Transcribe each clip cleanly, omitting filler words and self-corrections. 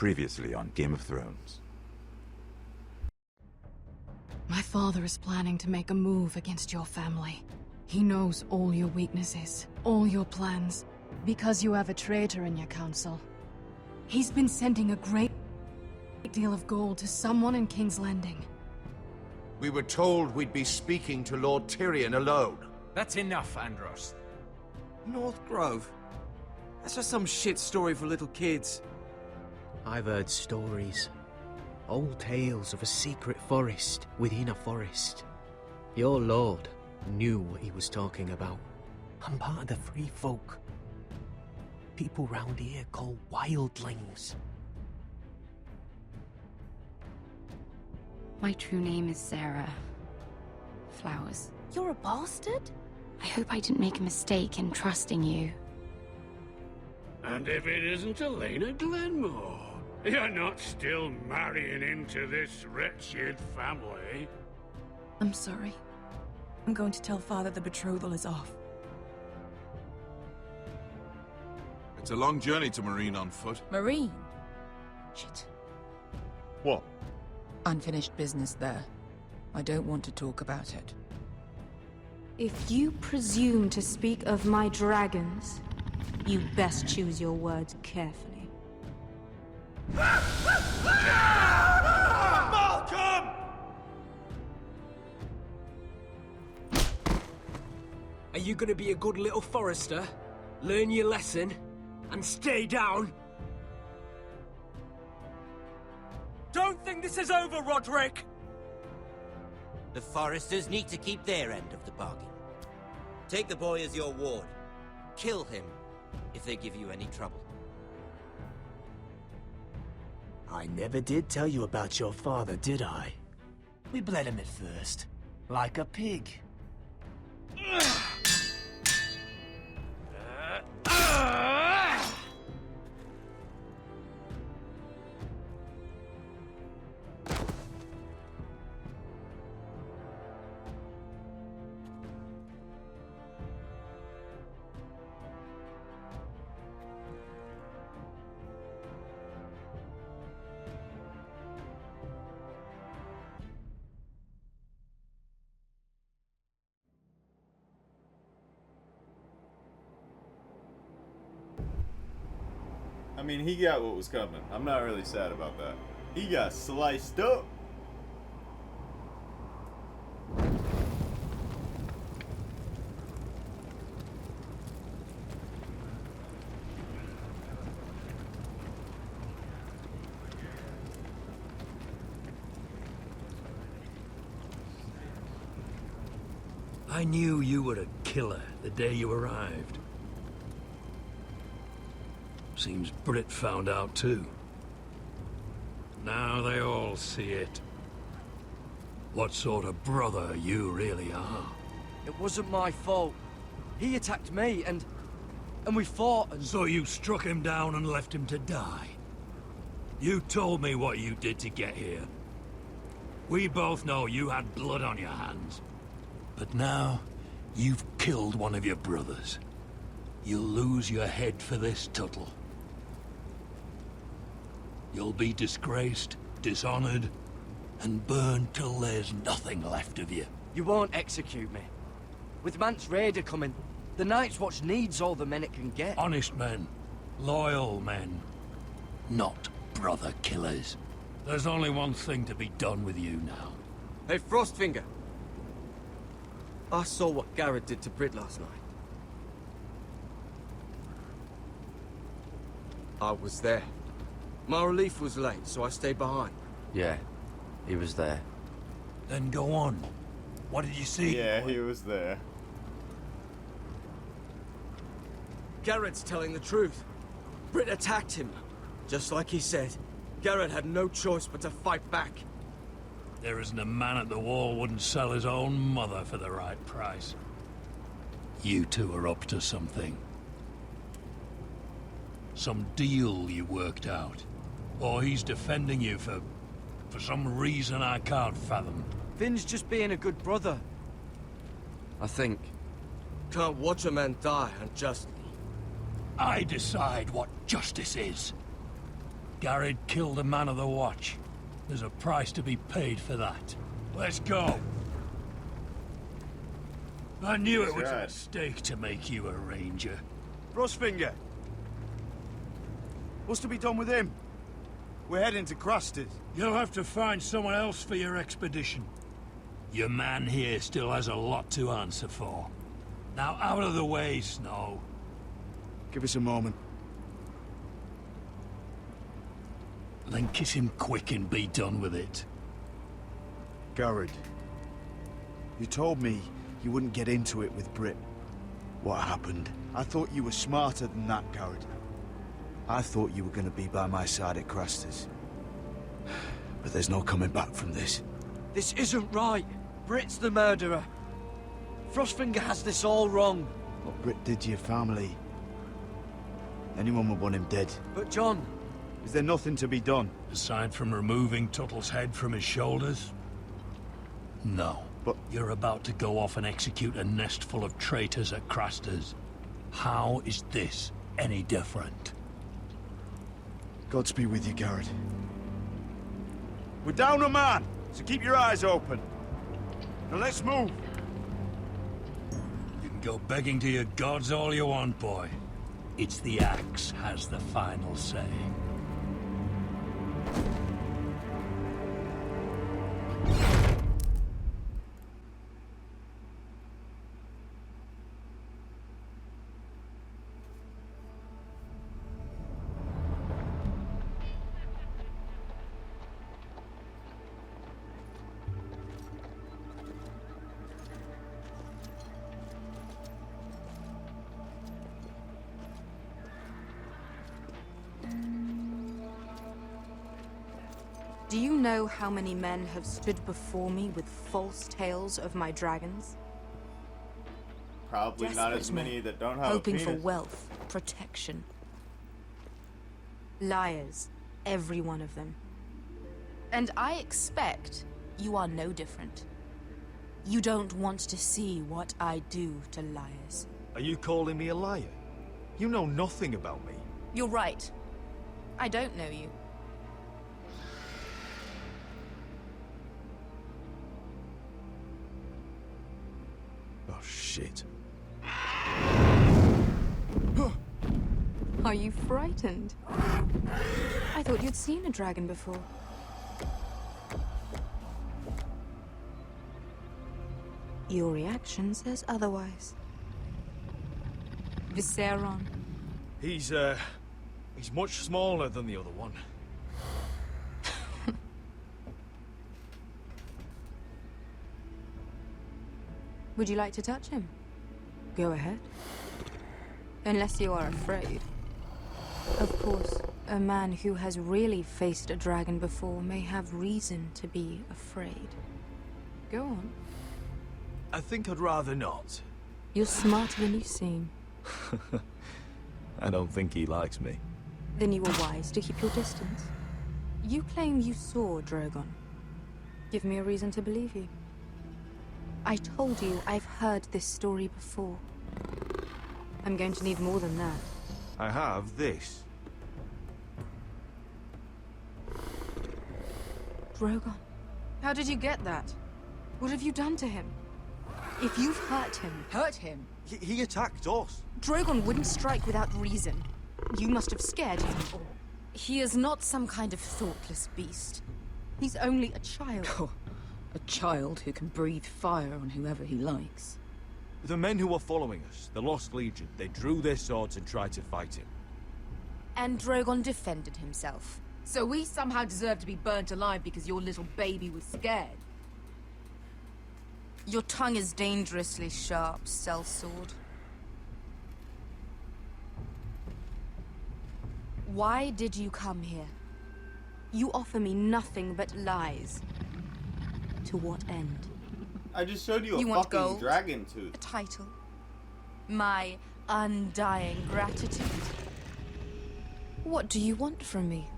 Previously on Game of Thrones. My father is planning to make a move against your family. He knows all your weaknesses, all your plans, because you have a traitor in your council. He's been sending a great deal of gold to someone in King's Landing. We were told we'd be speaking to Lord Tyrion alone. That's enough, Andros. North Grove? That's just some shit story for little kids. I've heard stories. Old tales of a secret forest within a forest. Your lord knew what he was talking about. I'm part of the free folk. People round here call wildlings. My true name is Sarah Flowers. You're a bastard? I hope I didn't make a mistake in trusting you. And if it isn't Elena Glenmore, you're not still marrying into this wretched family. I'm sorry. I'm going to tell Father the betrothal is off. It's a long journey to Marine on foot. Marine? Shit. What? Unfinished business there. I don't want to talk about it. If you presume to speak of my dragons, you best choose your words carefully. Malcolm! Are you gonna be a good little Forrester? Learn your lesson? And stay down? Don't think this is over, Roderick! The Forresters need to keep their end of the bargain. Take the boy as your ward. Kill him if they give you any trouble. I never did tell you about your father, did I? We bled him at first, like a pig. I mean, he got what was coming. I'm not really sad about that. He got sliced up. I knew you were a killer the day you arrived. Seems Brit found out too. Now they all see it. What sort of brother you really are. It wasn't my fault. He attacked me, and we fought, and... So you struck him down and left him to die? You told me what you did to get here. We both know you had blood on your hands. But now, you've killed one of your brothers. You'll lose your head for this, Tuttle. You'll be disgraced, dishonored, and burned till there's nothing left of you. You won't execute me. With Mance Raider coming, the Night's Watch needs all the men it can get. Honest men, loyal men, not brother killers. There's only one thing to be done with you now. Hey, Frostfinger. I saw what Garrett did to Brit last night. I was there. My relief was late, so I stayed behind. Yeah, he was there. Then go on. What did you see? Yeah, he was there. Garrett's telling the truth. Brit attacked him. Just like he said, Garrett had no choice but to fight back. There isn't a man at the wall wouldn't sell his own mother for the right price. You two are up to something. Some deal you worked out. Or he's defending you for some reason I can't fathom. Finn's just being a good brother. I think. Can't watch a man die unjustly. I decide what justice is. Garrett killed a man of the Watch. There's a price to be paid for that. Let's go. I knew it was a mistake to make you a ranger. Frostfinger! What's to be done with him? We're heading to Crusters. You'll have to find someone else for your expedition. Your man here still has a lot to answer for. Now out of the way, Snow. Give us a moment. Then kiss him quick and be done with it. Garrett, you told me you wouldn't get into it with Brit. What happened? I thought you were smarter than that, Garrett. I thought you were going to be by my side at Crusters. But there's no coming back from this. This isn't right. Brit's the murderer. Frostfinger has this all wrong. What Brit did to your family, anyone would want him dead. But John... Is there nothing to be done? Aside from removing Tuttle's head from his shoulders? No. But you're about to go off and execute a nest full of traitors at Crusters. How is this any different? Godspeed with you, Garrett. We're down a man, so keep your eyes open. Now let's move. You can go begging to your gods all you want, boy. It's the axe has the final say. Do you know how many men have stood before me with false tales of my dragons? Probably not as many that don't have hoping a for penis. wealth, protection. Liars, every one of them. And I expect you are no different. You don't want to see what I do to liars. Are you calling me a liar? You know nothing about me. You're right. I don't know you. Oh, shit. Are you frightened? I thought you'd seen a dragon before. Your reaction says otherwise. Viseron. He's much smaller than the other one. Would you like to touch him? Go ahead. Unless you are afraid. Of course, a man who has really faced a dragon before may have reason to be afraid. Go on. I think I'd rather not. You're smarter than you seem. I don't think he likes me. Then you were wise to keep your distance. You claim you saw Drogon. Give me a reason to believe you. I told you I've heard this story before. I'm going to need more than that. I have this. Drogon. How did you get that? What have you done to him? If you've hurt him... Hurt him? He attacked us. Drogon wouldn't strike without reason. You must have scared him. He is not some kind of thoughtless beast. He's only a child. Oh, a child who can breathe fire on whoever he likes. The men who were following us, the Lost Legion, they drew their swords and tried to fight him. And Drogon defended himself. So we somehow deserve to be burnt alive because your little baby was scared? Your tongue is dangerously sharp, sellsword. Why did you come here? You offer me nothing but lies. To what end? I just showed you a want fucking gold? dragon tooth. A title? My undying gratitude? What do you want from me,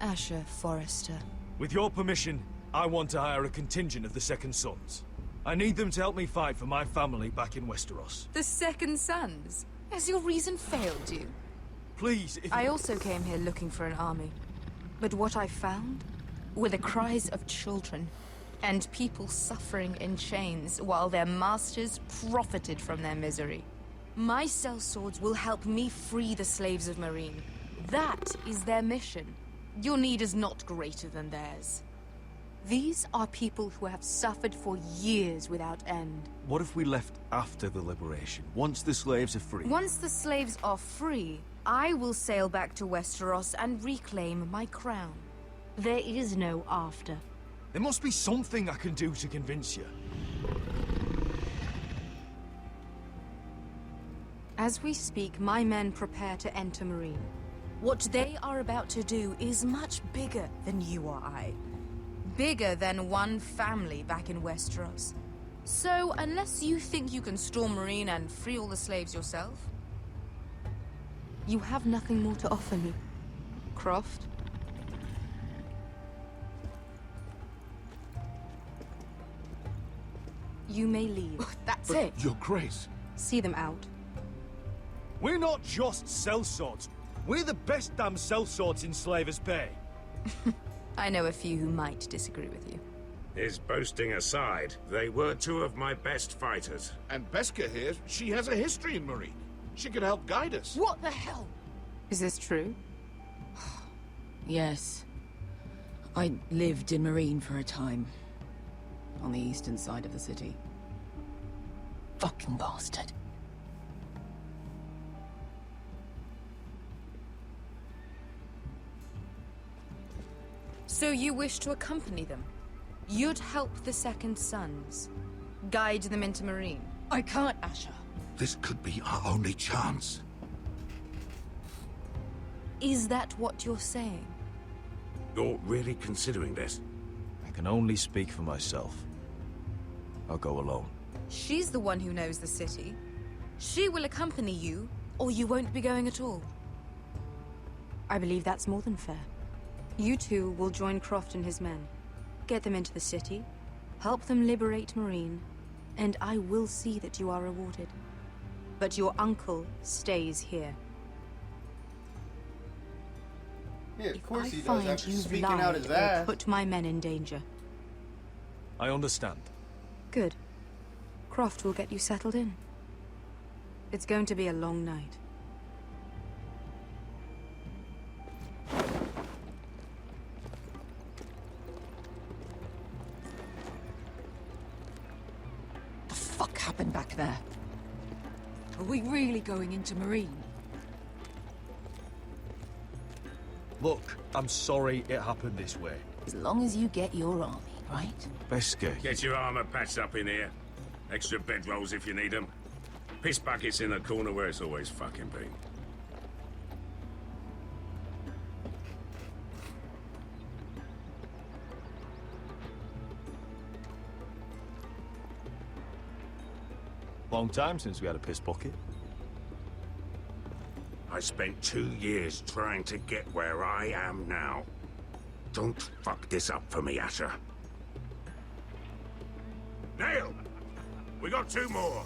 Asher Forrester? With your permission, I want to hire a contingent of the Second Sons. I need them to help me fight for my family back in Westeros. The Second Sons? Has your reason failed you? Please, if I also came here looking for an army. But what I found were the cries of children, and people suffering in chains while their masters profited from their misery. My sellswords will help me free the slaves of Meereen. That is their mission. Your need is not greater than theirs. These are people who have suffered for years without end. What if we left after the liberation, once the slaves are free? Once the slaves are free, I will sail back to Westeros and reclaim my crown. There is no after. There must be something I can do to convince you. As we speak, my men prepare to enter Meereen. What they are about to do is much bigger than you or I. Bigger than one family back in Westeros. So, unless you think you can storm Meereen and free all the slaves yourself, you have nothing more to offer me, Croft. You may leave. That's it. Your Grace. See them out. We're not just sellswords. We're the best damn sellswords in Slavers Bay. I know a few who might disagree with you. His boasting aside, they were two of my best fighters. And Beska here, she has a history in Meereen. She could help guide us. What the hell? Is this true? Yes. I lived in Meereen for a time. On the eastern side of the city. Fucking bastard. So you wish to accompany them? You'd help the Second Sons. Guide them into Meereen. I can't, Asher. This could be our only chance. Is that what you're saying? You're really considering this? I can only speak for myself. I'll go alone. She's the one who knows the city. She will accompany you, or you won't be going at all. I believe that's more than fair. You two will join Croft and his men. Get them into the city, help them liberate Meereen, and I will see that you are rewarded. But your uncle stays here. Yeah, of course If I he does, find after you've speaking lied out his or ass. put my men in danger. I understand. Good. Croft will get you settled in. It's going to be a long night. The fuck happened back there? Are we really going into Meereen? Look, I'm sorry it happened this way. As long as you get your army, right? Beska. Get your armor patched up in here. Extra bedrolls if you need them. Piss buckets in the corner where it's always fucking been. Long time since we had a piss bucket. I spent 2 years trying to get where I am now. Don't fuck this up for me, Asher. Nail! We got 2 more.